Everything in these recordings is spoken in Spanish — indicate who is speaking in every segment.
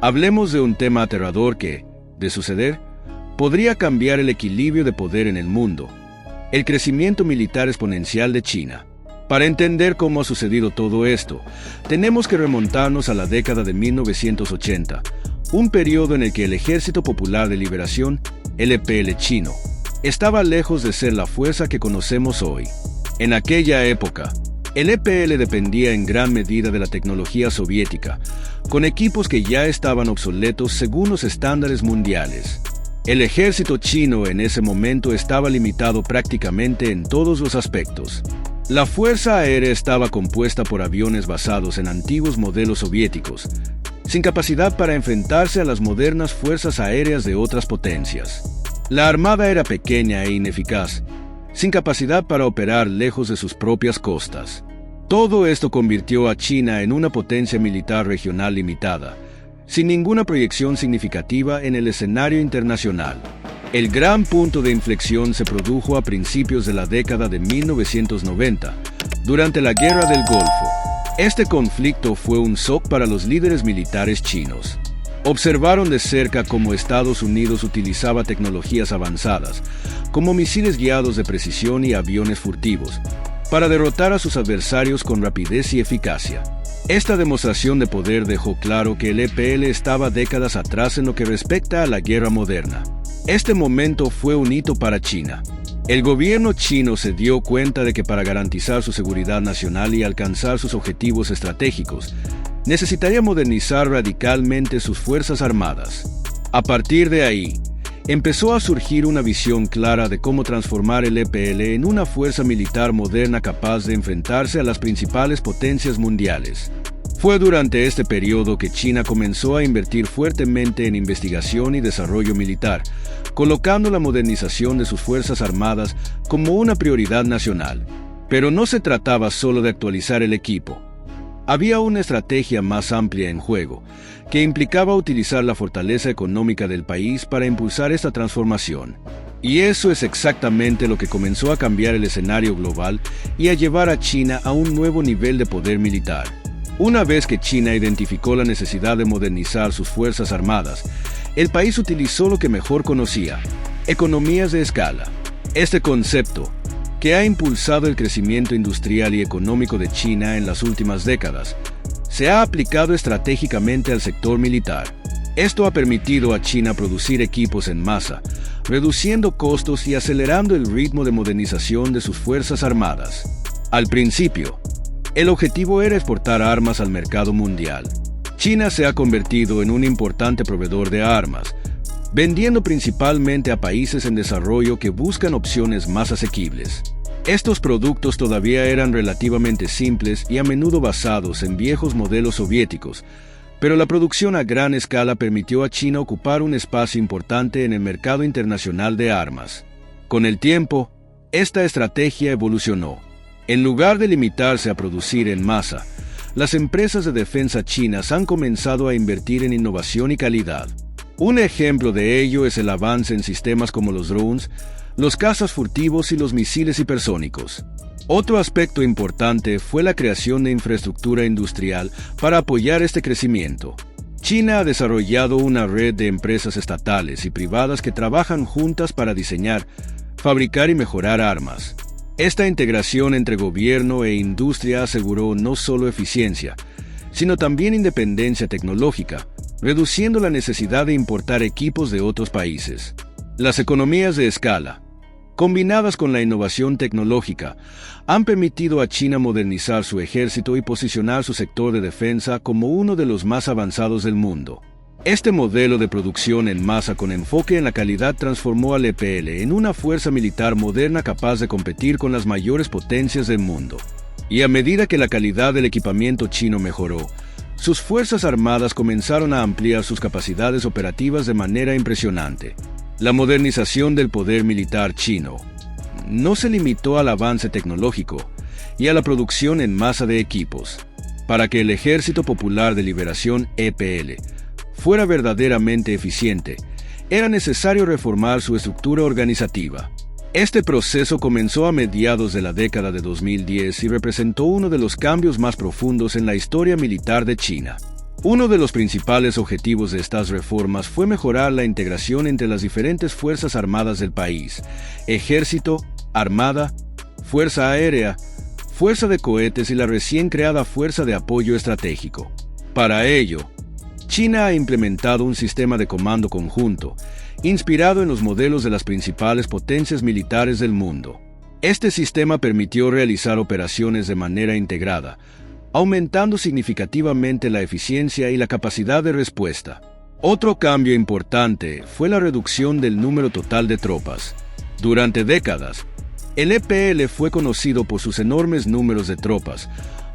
Speaker 1: Hablemos de un tema aterrador que, de suceder, podría cambiar el equilibrio de poder en el mundo: el crecimiento militar exponencial de China. Para entender cómo ha sucedido todo esto, tenemos que remontarnos a la década de 1980, un periodo en el que el Ejército Popular de Liberación, EPL chino, estaba lejos de ser la fuerza que conocemos hoy. En aquella época, el EPL dependía en gran medida de la tecnología soviética, con equipos que ya estaban obsoletos según los estándares mundiales. El ejército chino en ese momento estaba limitado prácticamente en todos los aspectos. La Fuerza Aérea estaba compuesta por aviones basados en antiguos modelos soviéticos, sin capacidad para enfrentarse a las modernas fuerzas aéreas de otras potencias. La Armada era pequeña e ineficaz, sin capacidad para operar lejos de sus propias costas. Todo esto convirtió a China en una potencia militar regional limitada, sin ninguna proyección significativa en el escenario internacional. El gran punto de inflexión se produjo a principios de la década de 1990, durante la Guerra del Golfo. Este conflicto fue un shock para los líderes militares chinos. Observaron de cerca cómo Estados Unidos utilizaba tecnologías avanzadas, como misiles guiados de precisión y aviones furtivos, para derrotar a sus adversarios con rapidez y eficacia. Esta demostración de poder dejó claro que el EPL estaba décadas atrás en lo que respecta a la guerra moderna. Este momento fue un hito para China. El gobierno chino se dio cuenta de que para garantizar su seguridad nacional y alcanzar sus objetivos estratégicos, necesitaría modernizar radicalmente sus fuerzas armadas. A partir de ahí, empezó a surgir una visión clara de cómo transformar el EPL en una fuerza militar moderna capaz de enfrentarse a las principales potencias mundiales. Fue durante este periodo que China comenzó a invertir fuertemente en investigación y desarrollo militar, colocando la modernización de sus fuerzas armadas como una prioridad nacional. Pero no se trataba solo de actualizar el equipo. Había una estrategia más amplia en juego, que implicaba utilizar la fortaleza económica del país para impulsar esta transformación. Y eso es exactamente lo que comenzó a cambiar el escenario global y a llevar a China a un nuevo nivel de poder militar. Una vez que China identificó la necesidad de modernizar sus fuerzas armadas, el país utilizó lo que mejor conocía: economías de escala. Este concepto, que ha impulsado el crecimiento industrial y económico de China en las últimas décadas, se ha aplicado estratégicamente al sector militar. Esto ha permitido a China producir equipos en masa, reduciendo costos y acelerando el ritmo de modernización de sus fuerzas armadas. Al principio, el objetivo era exportar armas al mercado mundial. China se ha convertido en un importante proveedor de armas, vendiendo principalmente a países en desarrollo que buscan opciones más asequibles. Estos productos todavía eran relativamente simples y a menudo basados en viejos modelos soviéticos, pero la producción a gran escala permitió a China ocupar un espacio importante en el mercado internacional de armas. Con el tiempo, esta estrategia evolucionó. En lugar de limitarse a producir en masa, las empresas de defensa chinas han comenzado a invertir en innovación y calidad. Un ejemplo de ello es el avance en sistemas como los drones, los cazas furtivos y los misiles hipersónicos. Otro aspecto importante fue la creación de infraestructura industrial para apoyar este crecimiento. China ha desarrollado una red de empresas estatales y privadas que trabajan juntas para diseñar, fabricar y mejorar armas. Esta integración entre gobierno e industria aseguró no solo eficiencia, sino también independencia tecnológica, reduciendo la necesidad de importar equipos de otros países. Las economías de escala, combinadas con la innovación tecnológica, han permitido a China modernizar su ejército y posicionar su sector de defensa como uno de los más avanzados del mundo. Este modelo de producción en masa con enfoque en la calidad transformó al EPL en una fuerza militar moderna capaz de competir con las mayores potencias del mundo. Y a medida que la calidad del equipamiento chino mejoró, sus fuerzas armadas comenzaron a ampliar sus capacidades operativas de manera impresionante. La modernización del poder militar chino no se limitó al avance tecnológico y a la producción en masa de equipos. Para que el Ejército Popular de Liberación EPL fuera verdaderamente eficiente, era necesario reformar su estructura organizativa. Este proceso comenzó a mediados de la década de 2010 y representó uno de los cambios más profundos en la historia militar de China. Uno de los principales objetivos de estas reformas fue mejorar la integración entre las diferentes fuerzas armadas del país: ejército, armada, fuerza aérea, fuerza de cohetes y la recién creada Fuerza de Apoyo Estratégico. Para ello, China ha implementado un sistema de comando conjunto, inspirado en los modelos de las principales potencias militares del mundo. Este sistema permitió realizar operaciones de manera integrada, aumentando significativamente la eficiencia y la capacidad de respuesta. Otro cambio importante fue la reducción del número total de tropas. Durante décadas, el EPL fue conocido por sus enormes números de tropas,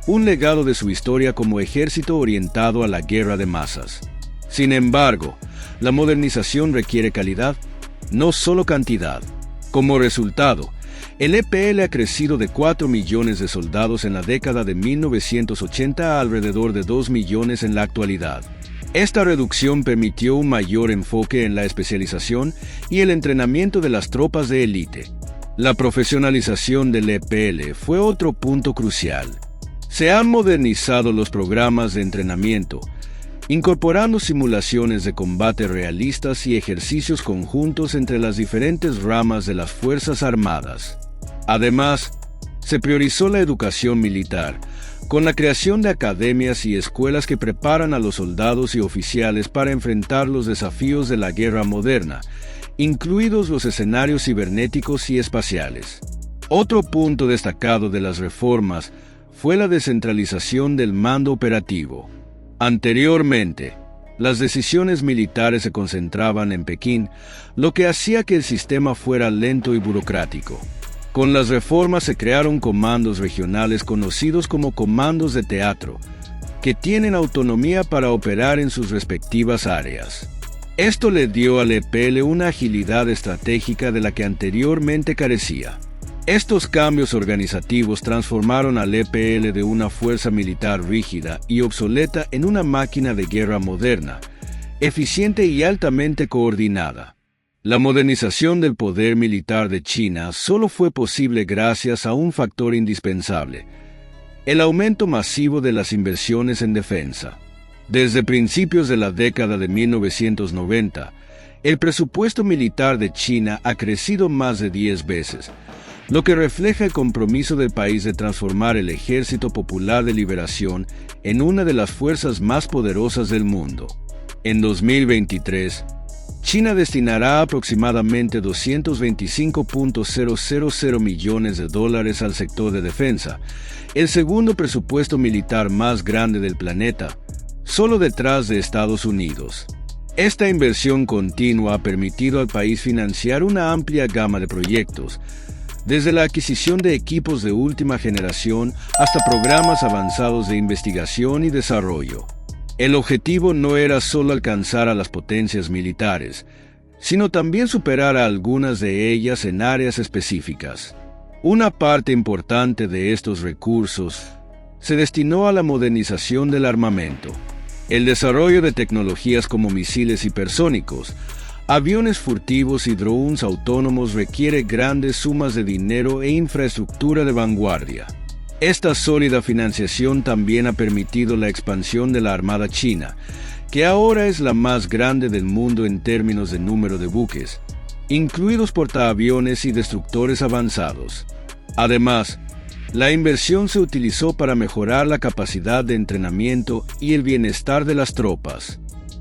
Speaker 1: un legado de su historia como ejército orientado a la guerra de masas. Sin embargo, la modernización requiere calidad, no solo cantidad. Como resultado, el EPL ha crecido de 4 millones de soldados en la década de 1980 a alrededor de 2 millones en la actualidad. Esta reducción permitió un mayor enfoque en la especialización y el entrenamiento de las tropas de élite. La profesionalización del EPL fue otro punto crucial. Se han modernizado los programas de entrenamiento, incorporando simulaciones de combate realistas y ejercicios conjuntos entre las diferentes ramas de las Fuerzas Armadas. Además, se priorizó la educación militar, con la creación de academias y escuelas que preparan a los soldados y oficiales para enfrentar los desafíos de la guerra moderna, incluidos los escenarios cibernéticos y espaciales. Otro punto destacado de las reformas fue la descentralización del mando operativo. Anteriormente, las decisiones militares se concentraban en Pekín, lo que hacía que el sistema fuera lento y burocrático. Con las reformas se crearon comandos regionales conocidos como comandos de teatro, que tienen autonomía para operar en sus respectivas áreas. Esto le dio al EPL una agilidad estratégica de la que anteriormente carecía. Estos cambios organizativos transformaron al EPL de una fuerza militar rígida y obsoleta en una máquina de guerra moderna, eficiente y altamente coordinada. La modernización del poder militar de China solo fue posible gracias a un factor indispensable: el aumento masivo de las inversiones en defensa. Desde principios de la década de 1990, el presupuesto militar de China ha crecido más de 10 veces, lo que refleja el compromiso del país de transformar el Ejército Popular de Liberación en una de las fuerzas más poderosas del mundo. En 2023, China destinará aproximadamente $225.000 millones al sector de defensa, el segundo presupuesto militar más grande del planeta, solo detrás de Estados Unidos. Esta inversión continua ha permitido al país financiar una amplia gama de proyectos, desde la adquisición de equipos de última generación hasta programas avanzados de investigación y desarrollo. El objetivo no era solo alcanzar a las potencias militares, sino también superar a algunas de ellas en áreas específicas. Una parte importante de estos recursos se destinó a la modernización del armamento. El desarrollo de tecnologías como misiles hipersónicos, aviones furtivos y drones autónomos requiere grandes sumas de dinero e infraestructura de vanguardia. Esta sólida financiación también ha permitido la expansión de la Armada China, que ahora es la más grande del mundo en términos de número de buques, incluidos portaaviones y destructores avanzados. Además, la inversión se utilizó para mejorar la capacidad de entrenamiento y el bienestar de las tropas.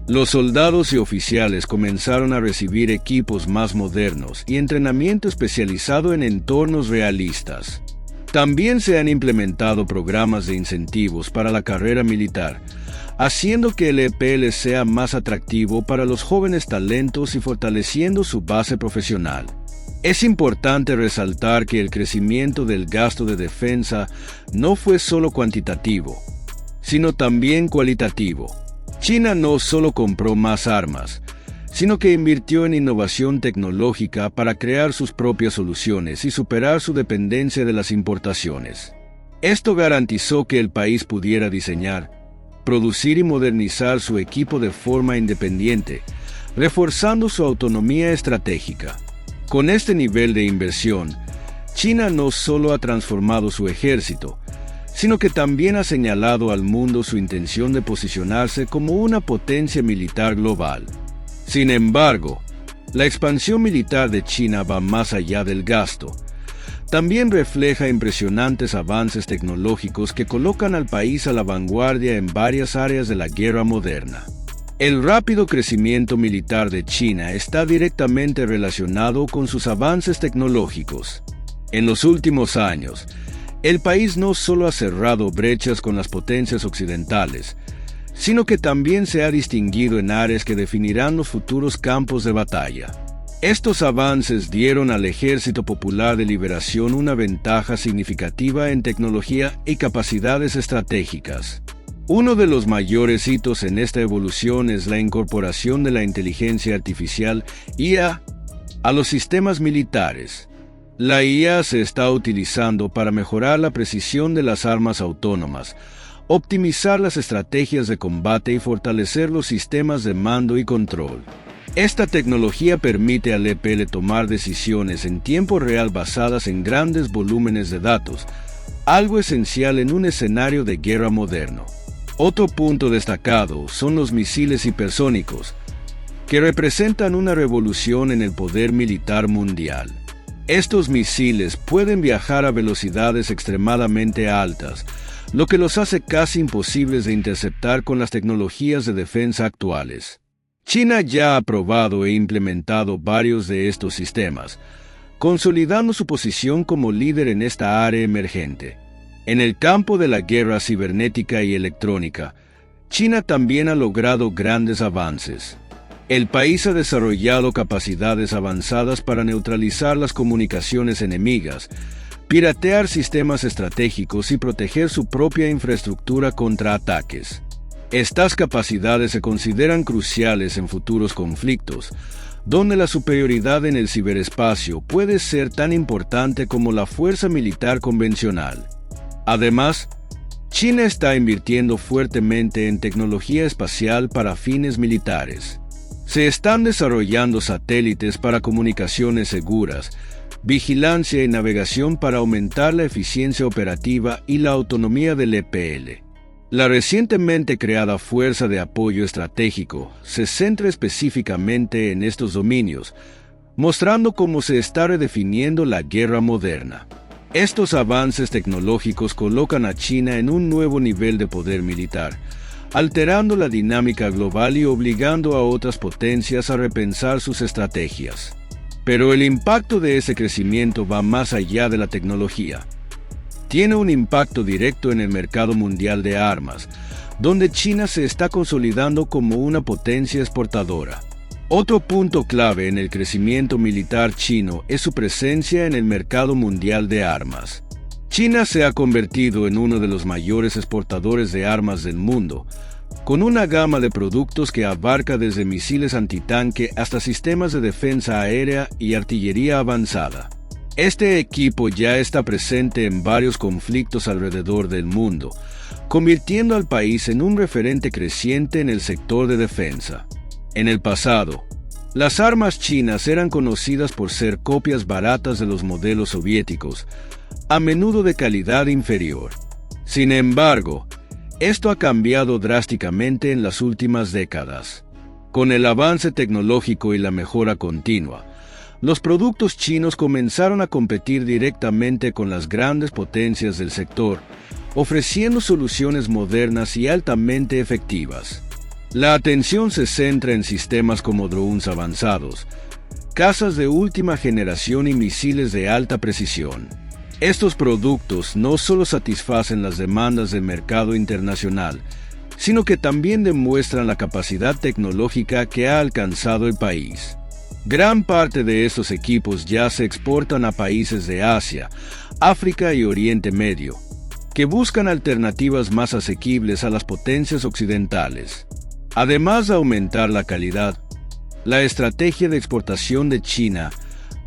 Speaker 1: Los soldados y oficiales comenzaron a recibir equipos más modernos y entrenamiento especializado en entornos realistas. También se han implementado programas de incentivos para la carrera militar, haciendo que el EPL sea más atractivo para los jóvenes talentos y fortaleciendo su base profesional. Es importante resaltar que el crecimiento del gasto de defensa no fue solo cuantitativo, sino también cualitativo. China no solo compró más armas, sino que invirtió en innovación tecnológica para crear sus propias soluciones y superar su dependencia de las importaciones. Esto garantizó que el país pudiera diseñar, producir y modernizar su equipo de forma independiente, reforzando su autonomía estratégica. Con este nivel de inversión, China no solo ha transformado su ejército, sino que también ha señalado al mundo su intención de posicionarse como una potencia militar global. Sin embargo, la expansión militar de China va más allá del gasto. También refleja impresionantes avances tecnológicos que colocan al país a la vanguardia en varias áreas de la guerra moderna. El rápido crecimiento militar de China está directamente relacionado con sus avances tecnológicos. En los últimos años, el país no solo ha cerrado brechas con las potencias occidentales, sino que también se ha distinguido en áreas que definirán los futuros campos de batalla. Estos avances dieron al Ejército Popular de Liberación una ventaja significativa en tecnología y capacidades estratégicas. Uno de los mayores hitos en esta evolución es la incorporación de la inteligencia artificial IA a los sistemas militares. La IA se está utilizando para mejorar la precisión de las armas autónomas, optimizar las estrategias de combate y fortalecer los sistemas de mando y control. Esta tecnología permite al EPL tomar decisiones en tiempo real basadas en grandes volúmenes de datos, algo esencial en un escenario de guerra moderno. Otro punto destacado son los misiles hipersónicos, que representan una revolución en el poder militar mundial. Estos misiles pueden viajar a velocidades extremadamente altas, lo que los hace casi imposibles de interceptar con las tecnologías de defensa actuales. China ya ha probado e implementado varios de estos sistemas, consolidando su posición como líder en esta área emergente. En el campo de la guerra cibernética y electrónica, China también ha logrado grandes avances. El país ha desarrollado capacidades avanzadas para neutralizar las comunicaciones enemigas, piratear sistemas estratégicos y proteger su propia infraestructura contra ataques. Estas capacidades se consideran cruciales en futuros conflictos, donde la superioridad en el ciberespacio puede ser tan importante como la fuerza militar convencional. Además, China está invirtiendo fuertemente en tecnología espacial para fines militares. Se están desarrollando satélites para comunicaciones seguras, vigilancia y navegación para aumentar la eficiencia operativa y la autonomía del EPL. La recientemente creada Fuerza de Apoyo Estratégico se centra específicamente en estos dominios, mostrando cómo se está redefiniendo la guerra moderna. Estos avances tecnológicos colocan a China en un nuevo nivel de poder militar, alterando la dinámica global y obligando a otras potencias a repensar sus estrategias. Pero el impacto de ese crecimiento va más allá de la tecnología. Tiene un impacto directo en el mercado mundial de armas, donde China se está consolidando como una potencia exportadora. Otro punto clave en el crecimiento militar chino es su presencia en el mercado mundial de armas. China se ha convertido en uno de los mayores exportadores de armas del mundo, con una gama de productos que abarca desde misiles antitanque hasta sistemas de defensa aérea y artillería avanzada. Este equipo ya está presente en varios conflictos alrededor del mundo, convirtiendo al país en un referente creciente en el sector de defensa. En el pasado, las armas chinas eran conocidas por ser copias baratas de los modelos soviéticos, a menudo de calidad inferior. Sin embargo, esto ha cambiado drásticamente en las últimas décadas. Con el avance tecnológico y la mejora continua, los productos chinos comenzaron a competir directamente con las grandes potencias del sector, ofreciendo soluciones modernas y altamente efectivas. La atención se centra en sistemas como drones avanzados, cazas de última generación y misiles de alta precisión. Estos productos no solo satisfacen las demandas del mercado internacional, sino que también demuestran la capacidad tecnológica que ha alcanzado el país. Gran parte de estos equipos ya se exportan a países de Asia, África y Oriente Medio, que buscan alternativas más asequibles a las potencias occidentales. Además de aumentar la calidad, la estrategia de exportación de China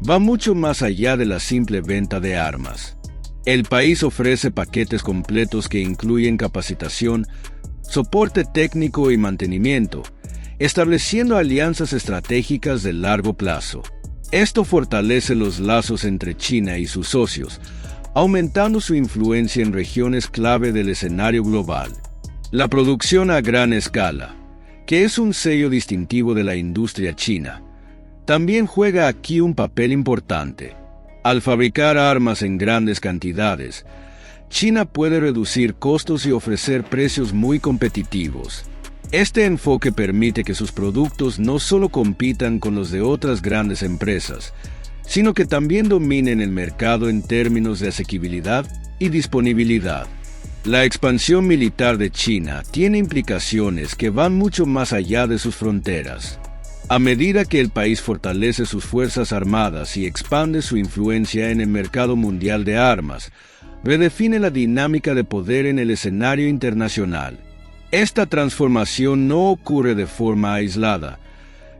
Speaker 1: va mucho más allá de la simple venta de armas. El país ofrece paquetes completos que incluyen capacitación, soporte técnico y mantenimiento, estableciendo alianzas estratégicas de largo plazo. Esto fortalece los lazos entre China y sus socios, aumentando su influencia en regiones clave del escenario global. La producción a gran escala, que es un sello distintivo de la industria china, también juega aquí un papel importante. Al fabricar armas en grandes cantidades, China puede reducir costos y ofrecer precios muy competitivos. Este enfoque permite que sus productos no solo compitan con los de otras grandes empresas, sino que también dominen el mercado en términos de asequibilidad y disponibilidad. La expansión militar de China tiene implicaciones que van mucho más allá de sus fronteras. A medida que el país fortalece sus fuerzas armadas y expande su influencia en el mercado mundial de armas, redefine la dinámica de poder en el escenario internacional. Esta transformación no ocurre de forma aislada,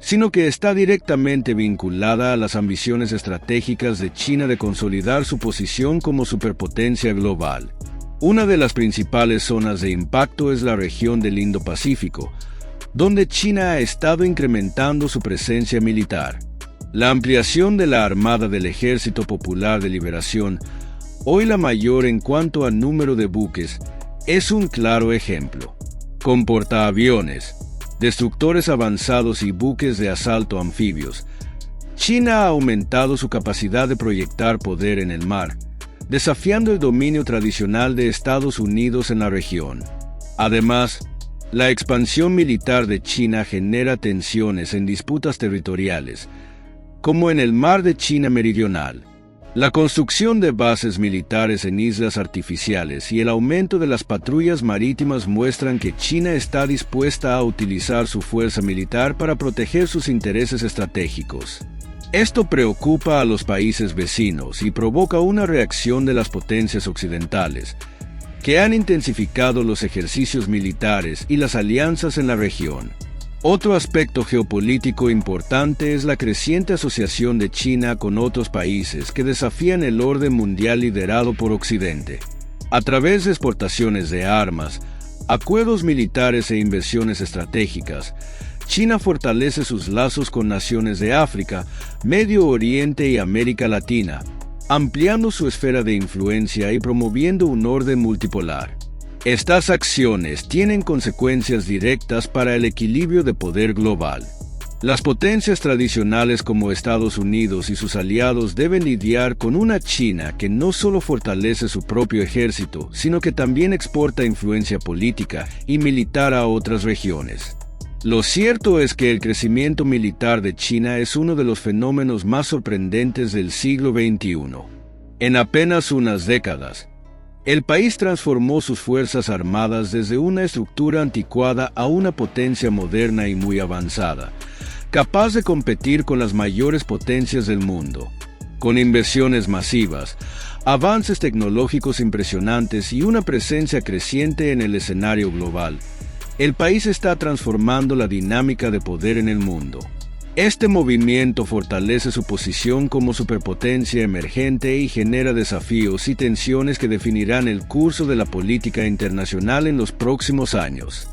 Speaker 1: sino que está directamente vinculada a las ambiciones estratégicas de China de consolidar su posición como superpotencia global. Una de las principales zonas de impacto es la región del Indo-Pacífico, donde China ha estado incrementando su presencia militar. La ampliación de la Armada del Ejército Popular de Liberación, hoy la mayor en cuanto a número de buques, es un claro ejemplo. Con portaaviones, destructores avanzados y buques de asalto anfibios, China ha aumentado su capacidad de proyectar poder en el mar, desafiando el dominio tradicional de Estados Unidos en la región. Además, la expansión militar de China genera tensiones en disputas territoriales, como en el Mar de China Meridional. La construcción de bases militares en islas artificiales y el aumento de las patrullas marítimas muestran que China está dispuesta a utilizar su fuerza militar para proteger sus intereses estratégicos. Esto preocupa a los países vecinos y provoca una reacción de las potencias occidentales, que han intensificado los ejercicios militares y las alianzas en la región. Otro aspecto geopolítico importante es la creciente asociación de China con otros países que desafían el orden mundial liderado por Occidente. A través de exportaciones de armas, acuerdos militares e inversiones estratégicas, China fortalece sus lazos con naciones de África, Medio Oriente y América Latina, ampliando su esfera de influencia y promoviendo un orden multipolar. Estas acciones tienen consecuencias directas para el equilibrio de poder global. Las potencias tradicionales como Estados Unidos y sus aliados deben lidiar con una China que no solo fortalece su propio ejército, sino que también exporta influencia política y militar a otras regiones. Lo cierto es que el crecimiento militar de China es uno de los fenómenos más sorprendentes del siglo XXI. En apenas unas décadas, el país transformó sus fuerzas armadas desde una estructura anticuada a una potencia moderna y muy avanzada, capaz de competir con las mayores potencias del mundo. Con inversiones masivas, avances tecnológicos impresionantes y una presencia creciente en el escenario global, el país está transformando la dinámica de poder en el mundo. Este movimiento fortalece su posición como superpotencia emergente y genera desafíos y tensiones que definirán el curso de la política internacional en los próximos años.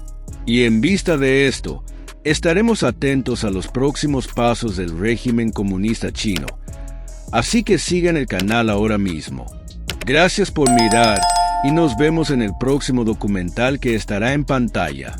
Speaker 1: Y en vista de esto, estaremos atentos a los próximos pasos del régimen comunista chino. Así que sigan el canal ahora mismo. Gracias por mirar y nos vemos en el próximo documental que estará en pantalla.